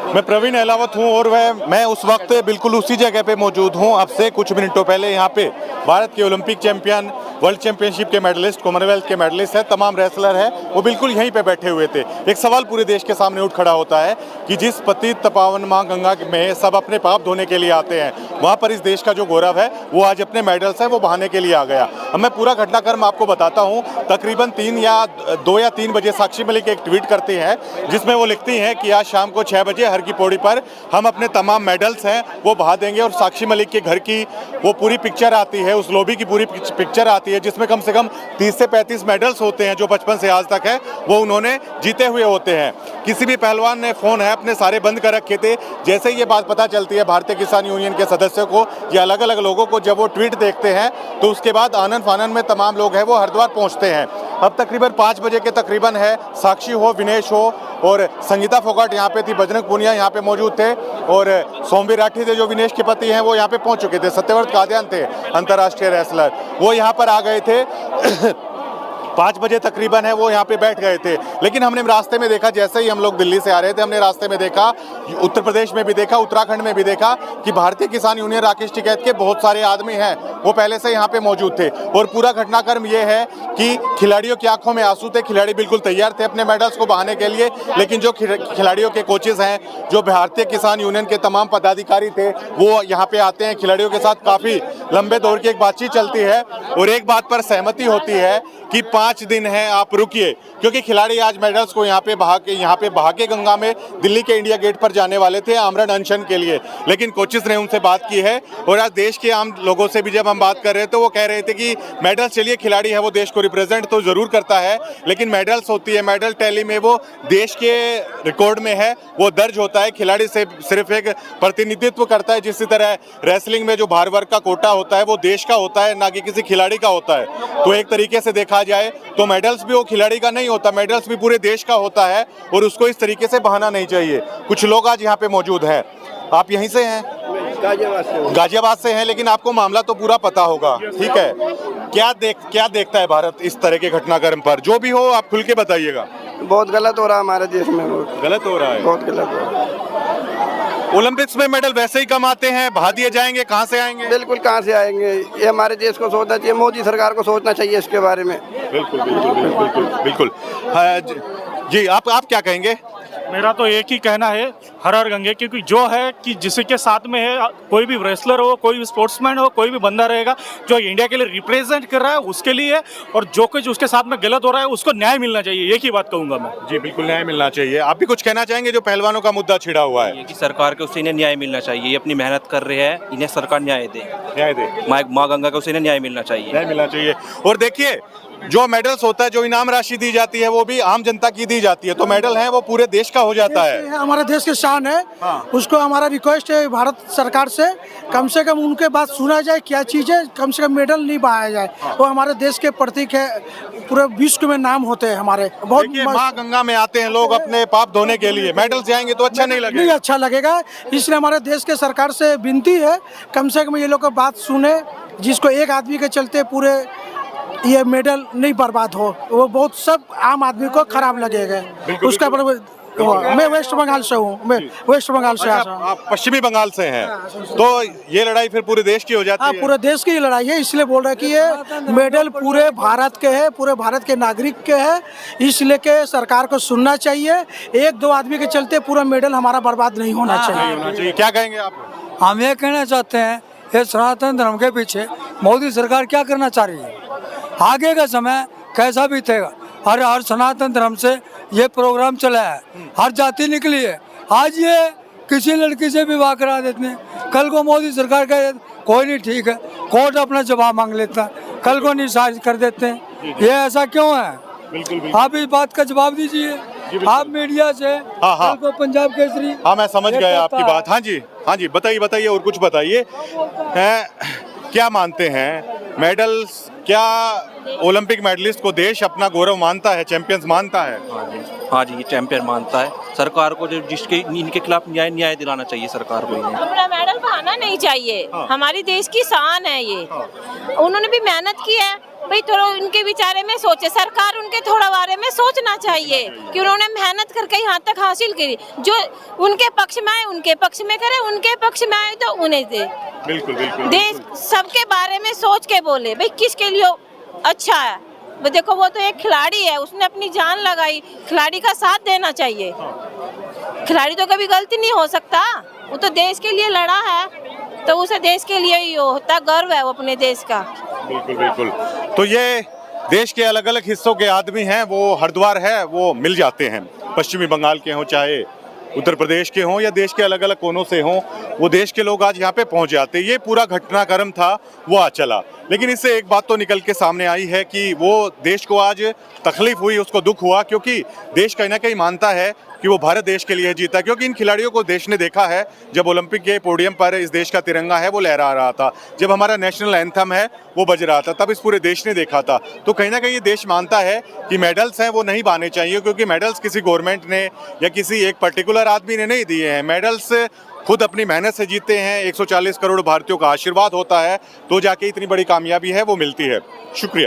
मैं प्रवीण अहलावत हूं और मैं उस वक्त बिल्कुल उसी जगह पे मौजूद हूं। अब से कुछ मिनटों पहले यहाँ पे भारत के ओलंपिक चैंपियन, वर्ल्ड चैंपियनशिप के मेडलिस्ट, कॉमनवेल्थ के मेडलिस्ट है, तमाम रेसलर है, वो बिल्कुल यहीं पे बैठे हुए थे। एक सवाल पूरे देश के सामने उठ खड़ा होता है कि जिस पतित पावन माँ गंगा में सब अपने पाप धोने के लिए आते हैं, वहाँ पर इस देश का जो गौरव है वो आज अपने मेडल्स है वो बहाने के लिए आ गया। अब मैं पूरा घटनाक्रम आपको बताता हूँ। तकरीबन 2 या 3 बजे साक्षी मलिक एक ट्वीट करती हैं जिसमें वो लिखती हैं कि आज शाम को 6 बजे हर की पौड़ी पर हम अपने तमाम मेडल्स हैं वो बहा देंगे। और साक्षी मलिक के घर की वो पूरी पिक्चर आती है, उस लॉबी की पूरी पिक्चर आती है जिसमें कम से कम 30 से 35 मेडल्स होते हैं जो बचपन से आज तक है वो उन्होंने जीते हुए होते हैं। किसी भी पहलवान ने फ़ोन है अपने सारे बंद कर रखे थे। जैसे ये बात पता चलती है भारतीय किसान यूनियन के सदस्यों को या अलग अलग लोगों को, जब वो ट्वीट देखते हैं तो उसके बाद आनन फानन में तमाम लोग हैं वो हरिद्वार पहुंचते हैं। अब तकरीबन 5 बजे के तकरीबन है, साक्षी हो, विनेश हो और संगीता फोगाट यहाँ पे थी, बजरंग पुनिया यहाँ पे मौजूद थे और सोमवीर राठी थे जो विनेश के पति हैं वो यहाँ पे पहुँच चुके थे। सत्यव्रत कादियान थे अंतर्राष्ट्रीय रेसलर, वो यहाँ पर आ गए थे 5 बजे तकरीबन है वो यहाँ पे बैठ गए थे। लेकिन हमने रास्ते में देखा, जैसे ही हम लोग दिल्ली से आ रहे थे हमने रास्ते में देखा, उत्तर प्रदेश में भी देखा, उत्तराखंड में भी देखा कि भारतीय किसान यूनियन राकेश टिकैत के बहुत सारे आदमी हैं वो पहले से यहाँ पे मौजूद थे। और पूरा घटनाक्रम ये है कि खिलाड़ियों की आंखों में आंसू थे, खिलाड़ी बिल्कुल तैयार थे अपने मेडल्स को बहाने के लिए। लेकिन जो खिलाड़ियों के कोचेज हैं, जो भारतीय किसान यूनियन के तमाम पदाधिकारी थे वो यहाँ पे आते हैं, खिलाड़ियों के साथ काफ़ी लंबे दौर की एक बातचीत चलती है और एक बात पर सहमति होती है कि 5 दिन है आप रुकिए, क्योंकि खिलाड़ी आज मेडल्स को यहाँ पे बहा के गंगा में दिल्ली के इंडिया गेट पर जाने वाले थे आमरण अनशन के लिए। लेकिन कोचेस ने उनसे बात की है और आज देश के आम लोगों से भी जब हम बात कर रहे थे तो वो कह रहे थे कि मेडल्स, चलिए खिलाड़ी है वो देश को रिप्रेजेंट तो जरूर करता है, लेकिन मेडल्स होती है, मेडल टैली में वो देश के रिकॉर्ड में है, वो दर्ज होता है। खिलाड़ी से सिर्फ एक प्रतिनिधित्व करता है, जिस तरह रेसलिंग में जो भार वर्ग का कोटा होता है वो देश का होता है, ना कि किसी खिलाड़ी का होता है। तो एक तरीके से देखा जाए तो मेडल्स भी वो खिलाड़ी का नहीं होता, मेडल्स भी पूरे देश का होता है और उसको इस तरीके से बहाना नहीं चाहिए। कुछ लोग आज यहाँ पे मौजूद हैं। आप यहीं से हैं? गाजियाबाद से हैं, लेकिन आपको मामला तो पूरा पता होगा, ठीक है? क्या देखता है भारत इस तरह के घटनाक्रम पर? जो भी हो आप खुल के बताइएगा। बहुत गलत हो रहा है हमारे देश में, गलत हो रहा है, बहुत गलत हो रहा है। ओलंपिक्स में मेडल वैसे ही कम आते हैं, बहा दिए जाएंगे, कहाँ से आएंगे? बिल्कुल कहाँ से आएंगे, ये हमारे देश को सोचना चाहिए, मोदी सरकार को सोचना चाहिए इसके बारे में। बिल्कुल बिल्कुल बिल्कुल बिल्कुल बिल्कुल। जी आप क्या कहेंगे? मेरा तो एक ही कहना है, हर हर गंगे, क्योंकि जो है कि जिसके साथ में है, कोई भी रेसलर हो, कोई भी स्पोर्ट्समैन हो, कोई भी बंदा रहेगा जो इंडिया के लिए रिप्रेजेंट कर रहा है उसके लिए, और जो कुछ उसके साथ में गलत हो रहा है उसको न्याय मिलना चाहिए, एक ही बात कहूंगा मैं। जी बिल्कुल, न्याय मिलना चाहिए। आप भी कुछ कहना चाहेंगे? जो पहलवानों का मुद्दा छिड़ा हुआ है कि सरकार को उसे इन्हें न्याय मिलना चाहिए, ये अपनी मेहनत कर रहे हैं, इन्हें सरकार न्याय दे, माँ गंगा को उसे इन्हें न्याय मिलना चाहिए। और देखिए, जो मेडल्स होता है, जो इनाम राशि दी जाती है वो भी आम जनता की दी जाती है, तो मेडल है वो पूरे देश का हो जाता है। हमारे देश की शान है। हाँ। उसको हमारा रिक्वेस्ट है भारत सरकार से कम उनके बात सुना जाए, क्या चीज़ है, कम से कम मेडल नहीं बहाया जाए। वो हमारे देश के प्रतीक है, पूरे विश्व में नाम होते हैं हमारे। बहुत माँ गंगा में आते हैं लोग अपने पाप धोने के लिए, मेडल जाएंगे तो अच्छा नहीं लगेगा। नहीं अच्छा लगेगा, इसलिए हमारे देश के सरकार से विनती है कम से कम ये लोग बात सुने, जिसको एक आदमी के चलते पूरे ये मेडल नहीं बर्बाद हो, वो बहुत सब आम आदमी को खराब लगेगा उसका। मैं वेस्ट बंगाल से हूँ, मैं वेस्ट बंगाल से। आप पश्चिमी बंगाल से हैं, तो ये लड़ाई फिर पूरे देश की हो जाती है? पूरे देश की लड़ाई है, इसलिए बोल रहे हैं कि ये मेडल पूरे भारत के है, पूरे भारत के नागरिक के है, इसलिए के सरकार को सुनना चाहिए। 1-2 आदमी के चलते पूरा मेडल हमारा बर्बाद नहीं होना चाहिए। क्या कहेंगे आप? हम ये कहना चाहते हैं, ये सनातन धर्म के पीछे मोदी सरकार क्या करना चाह रही है? आगे का समय कैसा बीतेगा? हर सनातन धर्म से ये प्रोग्राम चला है, हर जाति निकली है। आज ये किसी लड़की से विवाह करा देते हैं, कल को मोदी सरकार कह कोई नहीं ठीक है, कोर्ट अपना जवाब मांग लेता है, कल को निषाद कर देते हैं। ये ऐसा क्यों है? बिल्कुल। आप इस बात का जवाब दीजिए। आप मीडिया से कल को पंजाब केसरी। हाँ, मैं समझ गया आपकी बात। हाँ जी, बताइए और कुछ बताइए। क्या मानते हैं, मेडल्स, क्या ओलंपिक मेडलिस्ट को देश अपना गौरव मानता है, चैंपियंस मानता है? हाँ जी, ये चैंपियन मानता है। सरकार को जो जिसके इनके खिलाफ न्याय दिलाना चाहिए सरकार को। पूरा मेडल बहाना नहीं चाहिए। हाँ। हमारी देश की शान है ये। हाँ। उन्होंने भी मेहनत की है, भाई थोड़ा उनके विचारे में सोचे, सरकार उनके थोड़ा बारे में सोचना चाहिए कि उन्होंने मेहनत करके यहाँ तक हासिल करी। जो उनके पक्ष में आए उनके पक्ष में करे, उनके पक्ष में आए तो उन्हें दे। बिल्कुल बिल्कुल देश सबके बारे में सोच के बोले, भाई किसके लिए अच्छा है। वो देखो वो तो एक खिलाड़ी है, उसने अपनी जान लगाई, खिलाड़ी का साथ देना चाहिए। खिलाड़ी तो कभी गलती नहीं हो सकता, वो तो देश के लिए लड़ा है, तो उसे देश के लिए ही होता, गर्व है वो अपने देश का। बिल्कुल बिल्कुल। तो ये देश के अलग अलग हिस्सों के आदमी हैं, वो हरिद्वार है वो मिल जाते हैं, पश्चिमी बंगाल के हों, चाहे उत्तर प्रदेश के हों या देश के अलग अलग कोनों से हों, वो देश के लोग आज यहाँ पे पहुँच जाते। ये पूरा घटनाक्रम था वो आज चला, लेकिन इससे एक बात तो निकल के सामने आई है कि वो देश को आज तकलीफ हुई, उसको दुख हुआ, क्योंकि देश कहीं ना कहीं मानता है कि वो भारत देश के लिए जीता। क्योंकि इन खिलाड़ियों को देश ने देखा है, जब ओलंपिक के पोडियम पर इस देश का तिरंगा है वो लहरा रहा था, जब हमारा नेशनल एंथम है वो बज रहा था, तब इस पूरे देश ने देखा था। तो कहीं ना कहीं ये देश मानता है कि मेडल्स हैं वो नहीं पाने चाहिए, क्योंकि मेडल्स किसी गवर्नमेंट ने या किसी एक पर्टिकुलर आदमी ने नहीं दिए हैं। मेडल्स खुद अपनी मेहनत से जीते हैं, 140 करोड़ भारतीयों का आशीर्वाद होता है, तो जाके इतनी बड़ी कामयाबी है वो मिलती है। शुक्रिया।